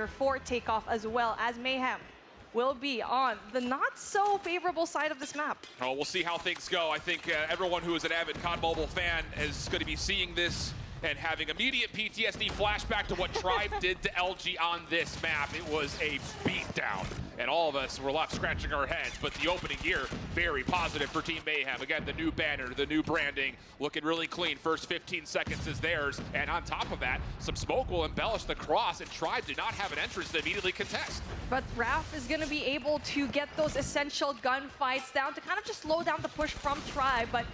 here for takeoff, as well as Mayhem will be on the not so favorable side of this map. Oh, we'll see how things go. I think everyone who is an avid COD Mobile fan is going to be seeing this and having immediate PTSD flashback to what Tribe did to LG on this map. It was a beatdown, and all of us were left scratching our heads, but the opening here, very positive for Team Mayhem. Again, the new banner, the new branding, looking really clean. First 15 seconds is theirs, and on top of that, some smoke will embellish the cross, and Tribe did not have an entrance to immediately contest. But Raph is going to be able to get those essential gunfights down to kind of just slow down the push from Tribe, but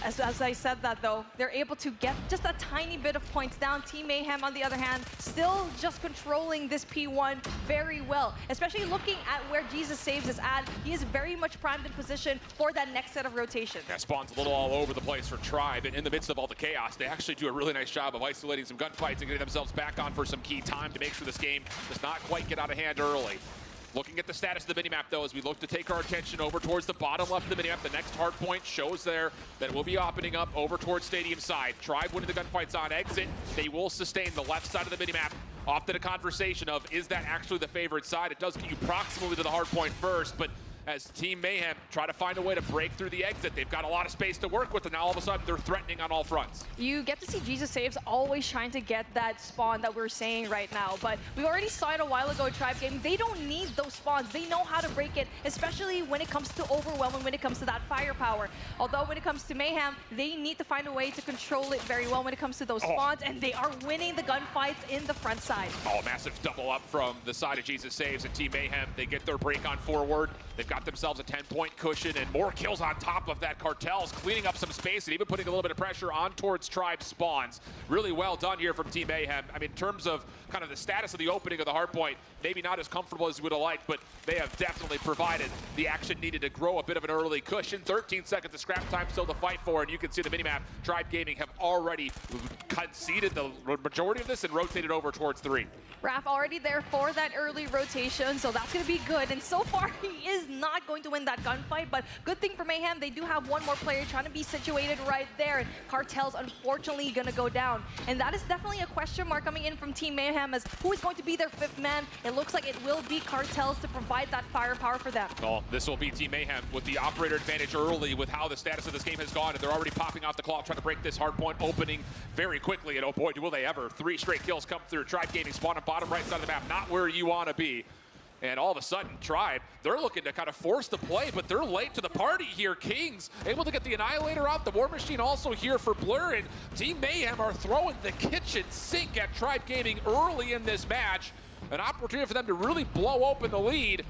as I said that though, they're able to get just a tiny bit of points down. Team Mayhem, on the other hand, still just controlling this P1 very well, especially looking at where Jesus Saves is at. He is very much primed in position for that next set of rotation. Yeah, Spawn's a little all over the place for Tribe, and in the midst of all the chaos, they actually do a really nice job of isolating some gunfights and getting themselves back on for some key time to make sure this game does not quite get out of hand early. Looking at the status of the minimap, though, as we look to take our attention over towards the bottom left of the minimap, the next hard point shows there that we'll be opening up over towards stadium side. Tribe winning the gunfights on exit. They will sustain the left side of the minimap. Often a conversation of, is that actually the favorite side? It does get you proximally to the hard point first, but as Team Mayhem try to find a way to break through the exit, they've got a lot of space to work with, and now all of a sudden they're threatening on all fronts. You get to see Jesus Saves always trying to get that spawn that we're saying right now, but we already saw it a while ago, Tribe Game. They don't need those spawns. They know how to break it, especially when it comes to overwhelm and when it comes to that firepower. Although when it comes to Mayhem, they need to find a way to control it very well when it comes to those spawns, and they are winning the gunfights in the front side. Oh, massive double up from the side of Jesus Saves, and Team Mayhem, they get their break on forward. They've got themselves a 10-point cushion and more kills on top of that. Cartel's cleaning up some space and even putting a little bit of pressure on towards Tribe spawns. Really well done here from Team Mayhem. I mean, in terms of kind of the status of the opening of the hardpoint, maybe not as comfortable as we would have liked, but they have definitely provided the action needed to grow a bit of an early cushion. 13 seconds of scrap time still to fight for, and you can see the minimap. Tribe Gaming have already conceded the majority of this and rotated over towards 3. Raph already there for that early rotation, so that's going to be good. And so far, he is not going to win that gunfight, but good thing for Mayhem, they do have one more player trying to be situated right there, and Cartel's unfortunately going to go down. And that is definitely a question mark coming in from Team Mayhem, as who is going to be their 5th man. It looks like it will be Cartel's to provide that firepower for them. Well, this will be Team Mayhem with the operator advantage early with how the status of this game has gone, and they're already popping off the clock, trying to break this hard point opening very quickly, and oh boy, will they ever. 3 straight kills come through. Tribe Gaming spawn on bottom right side of the map, not where you want to be. And all of a sudden, Tribe, they're looking to kind of force the play, but they're late to the party here. Kings able to get the Annihilator out. The War Machine also here for Blur, and Team Mayhem are throwing the kitchen sink at Tribe Gaming early in this match. An opportunity for them to really blow open the lead.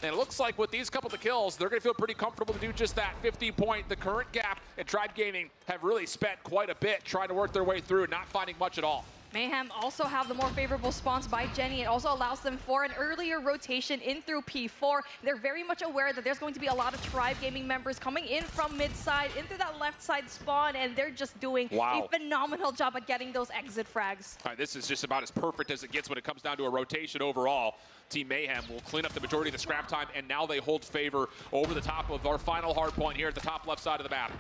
And it looks like with these couple of kills, they're going to feel pretty comfortable to do just that. 50-point, the current gap, and Tribe Gaming have really spent quite a bit trying to work their way through, not finding much at all. Mayhem also have the more favorable spawns by Jenny. It also allows them for an earlier rotation in through P4. They're very much aware that there's going to be a lot of Tribe Gaming members coming in from mid-side into that left side spawn, and they're just doing a phenomenal job at getting those exit frags. All right, this is just about as perfect as it gets when it comes down to a rotation overall. Team Mayhem will clean up the majority of the scrap time, and now they hold favor over the top of our final hard point here at the top left side of the map.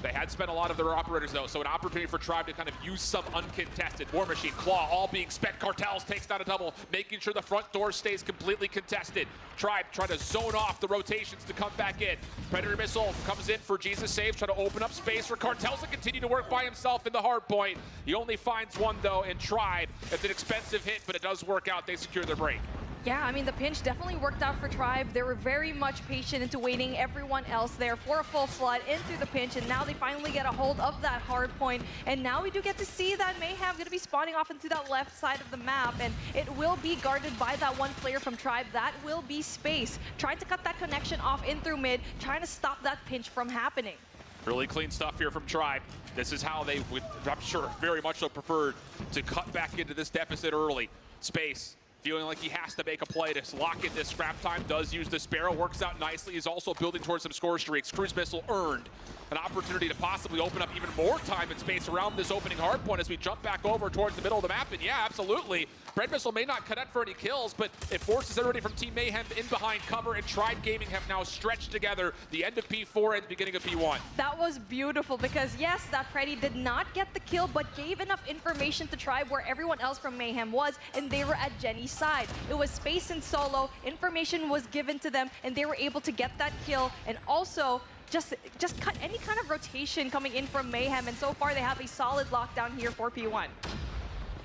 They had spent a lot of their operators, though, so an opportunity for Tribe to kind of use some uncontested. War Machine, Claw, all being spent. Cartels takes down a double, making sure the front door stays completely contested. Tribe trying to zone off the rotations to come back in. Predator Missile comes in for Jesus Saves, trying to open up space for Cartels to continue to work by himself in the hard point. He only finds one, though, and Tribe. It's an expensive hit, but it does work out. They secure their break. Yeah, I mean, the pinch definitely worked out for Tribe. They were very much patient into waiting everyone else there for a full flood into the pinch, and now they finally get a hold of that hard point. And now we do get to see that Mayhem going to be spawning off into that left side of the map, and it will be guarded by that one player from Tribe. That will be Space, trying to cut that connection off in through mid, trying to stop that pinch from happening. Really clean stuff here from Tribe. This is how they would, I'm sure, very much so preferred to cut back into this deficit early. Space feeling like he has to make a play to lock in this scrap time, does use the Sparrow, works out nicely. He's also building towards some score streaks. Cruise Missile earned an opportunity to possibly open up even more time and space around this opening hard point as we jump back over towards the middle of the map. And yeah, absolutely, Spread Missile may not connect for any kills, but it forces everybody from Team Mayhem in behind cover, and Tribe Gaming have now stretched together the end of P4 and the beginning of P1. That was beautiful because, yes, that Freddy did not get the kill, but gave enough information to Tribe where everyone else from Mayhem was, and they were at Jenny's side. It was Space and Solo. Information was given to them, and they were able to get that kill, and also just cut any kind of rotation coming in from Mayhem, and so far they have a solid lockdown here for P1.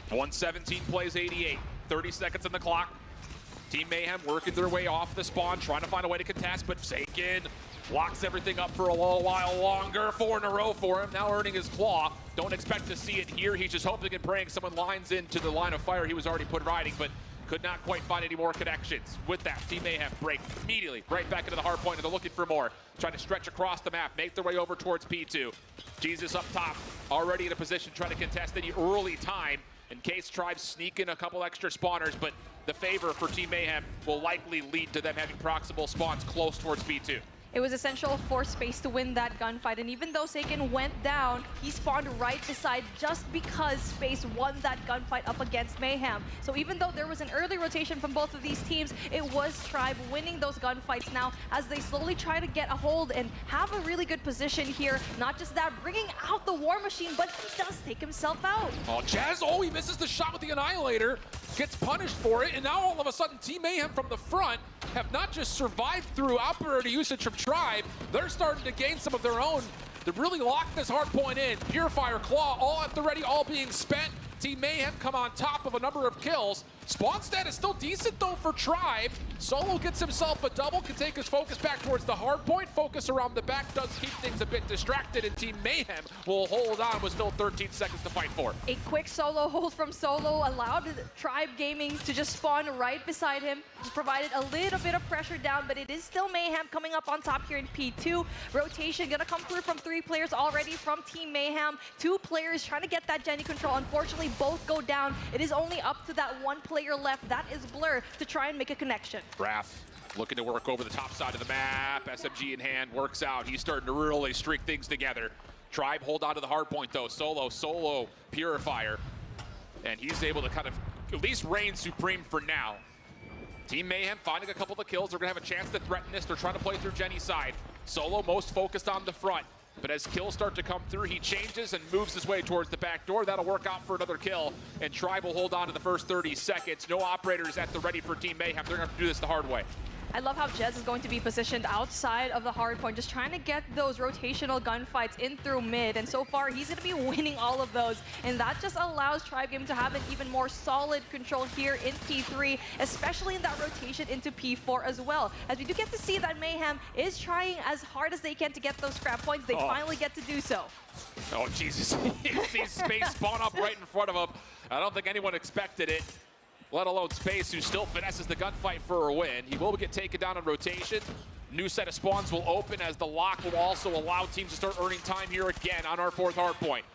117 plays 88, 30 seconds on the clock. Team Mayhem working their way off the spawn, trying to find a way to contest, but Sakin locks everything up for a little while longer. 4 in a row for him, now earning his claw. Don't expect to see it here. He's just hoping and praying someone lines into the line of fire he was already put riding, but could not quite find any more connections. With that, Team Mayhem break immediately right back into the hard point, and they're looking for more. Trying to stretch across the map, make their way over towards P2. Jesus up top, already in a position trying to contest any early time in case Tribe sneak in a couple extra spawners, but the favor for Team Mayhem will likely lead to them having proximal spawns close towards P2. It was essential for Space to win that gunfight, and even though Sakin went down, he spawned right beside just because Space won that gunfight up against Mayhem. So even though there was an early rotation from both of these teams, it was Tribe winning those gunfights now as they slowly try to get a hold and have a really good position here. Not just that, bringing out the War Machine, but he does take himself out. Oh, Jazz, oh, he misses the shot with the Annihilator, gets punished for it, and now all of a sudden Team Mayhem from the front have not just survived through operator usage from Tribe, they're starting to gain some of their own to really lock this hard point in. Purifier, Claw, all at the ready, all being spent. Team Mayhem come on top of a number of kills. Spawn stat is still decent though for Tribe. Solo gets himself a double, can take his focus back towards the hard point. Focus around the back does keep things a bit distracted, and Team Mayhem will hold on with still 13 seconds to fight for. A quick solo hold from Solo allowed Tribe Gaming to just spawn right beside him. Provided a little bit of pressure down, but it is still Mayhem coming up on top here in P2. Rotation gonna come through from 3 players already from Team Mayhem. 2 players trying to get that Jenny control. Unfortunately, both go down. It is only up to that 1 player left, that is Blur, to try and make a connection. Raph looking to work over the top side of the map. SMG in hand, works out. He's starting to really streak things together. Tribe hold on to the hard point though. Solo, Purifier. And he's able to kind of at least reign supreme for now. Team Mayhem finding a couple of the kills. They're gonna have a chance to threaten this. They're trying to play through Jenny's side. Solo most focused on the front. But as kills start to come through, he changes and moves his way towards the back door. That'll work out for another kill. And Tribe will hold on to the first 30 seconds. No operators at the ready for Team Mayhem. They're gonna have to do this the hard way. I love how Jez is going to be positioned outside of the hard point, just trying to get those rotational gunfights in through mid. And so far, he's going to be winning all of those. And that just allows Tribe Game to have an even more solid control here in P3, especially in that rotation into P4 as well. As we do get to see that Mayhem is trying as hard as they can to get those scrap points. They finally get to do so. Oh, Jesus. He sees Space spawn up right in front of him. I don't think anyone expected it, let alone Space, who still finesses the gunfight for a win. He will get taken down on rotation. New set of spawns will open as the lock will also allow teams to start earning time here again on our 4th hard point.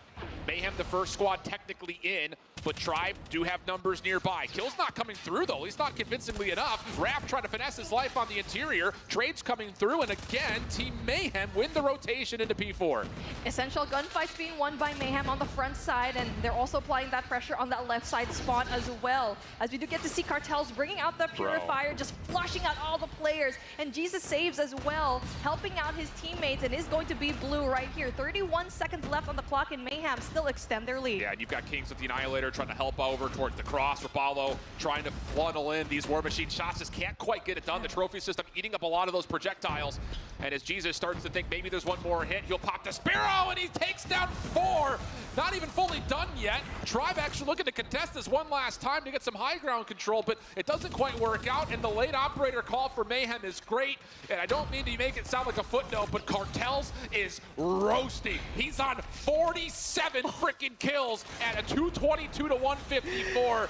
Mayhem, the first squad technically in, but Tribe do have numbers nearby. Kill's not coming through though, at least not convincingly enough. Raph trying to finesse his life on the interior. Trades coming through, and again, Team Mayhem win the rotation into P4. Essential gunfights being won by Mayhem on the front side, and they're also applying that pressure on that left side spawn as well. As we do get to see Cartels bringing out the Purifier, just flushing out all the players, and Jesus saves as well, helping out his teammates, and is going to be blue right here. 31 seconds left on the clock, and Mayhem still extend their lead. Yeah, and you've got Kings with the Annihilator trying to help over towards the cross. Rebalo trying to funnel in these War Machine shots, just can't quite get it done. The trophy system eating up a lot of those projectiles. And as Jesus starts to think maybe there's one more hit, he'll pop the Sparrow, and he takes down 4. Not even fully done yet. Tribe actually looking to contest this one last time to get some high ground control, but it doesn't quite work out. And the late operator call for Mayhem is great. And I don't mean to make it sound like a footnote, but Cartels is roasting. He's on 47 freaking kills at a 222 to 154.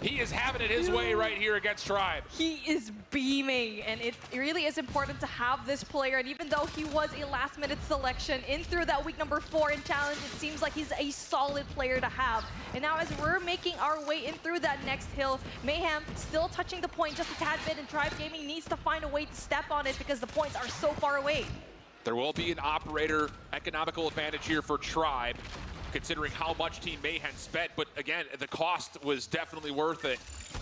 He is having it his way right here against Tribe. He is beaming, and it really is important to have this player. And even though he was a last-minute selection in through that week number 4 in challenge, it seems like he's a solid player to have. And now as we're making our way in through that next hill, Mayhem still touching the point just a tad bit, and Tribe Gaming needs to find a way to step on it because the points are so far away. There will be an operator economical advantage here for Tribe, considering how much Team Mayhem spent. But again, the cost was definitely worth it,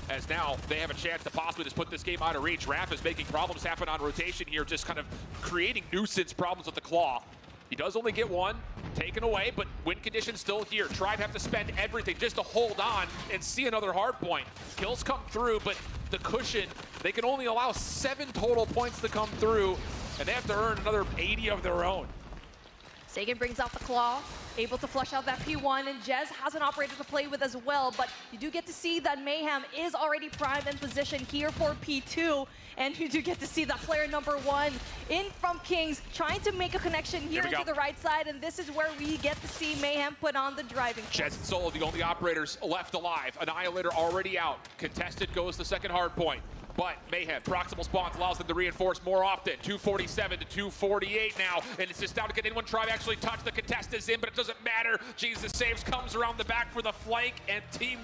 as now they have a chance to possibly just put this game out of reach. Raph is making problems happen on rotation here, just kind of creating nuisance problems with the claw. He does only get one taken away, but win conditions still here. Tribe have to spend everything just to hold on and see another hard point. Kills come through, but the cushion, they can only allow 7 total points to come through, and they have to earn another 80 of their own. Sagan brings out the claw, able to flush out that P1, and Jez has an operator to play with as well, but you do get to see that Mayhem is already primed in position here for P2, and you do get to see that player number 1 in from Kings trying to make a connection here into the right side, and this is where we get to see Mayhem put on the driving force. Jez and Solo, the only operators left alive. Annihilator already out. Contested goes the second hard point. But Mayhem, proximal spawns allows them to reinforce more often. 247 to 248 now, and it's just down to get anyone try to actually touch. The contest is in, but it doesn't matter. Jesus saves, comes around the back for the flank, and Team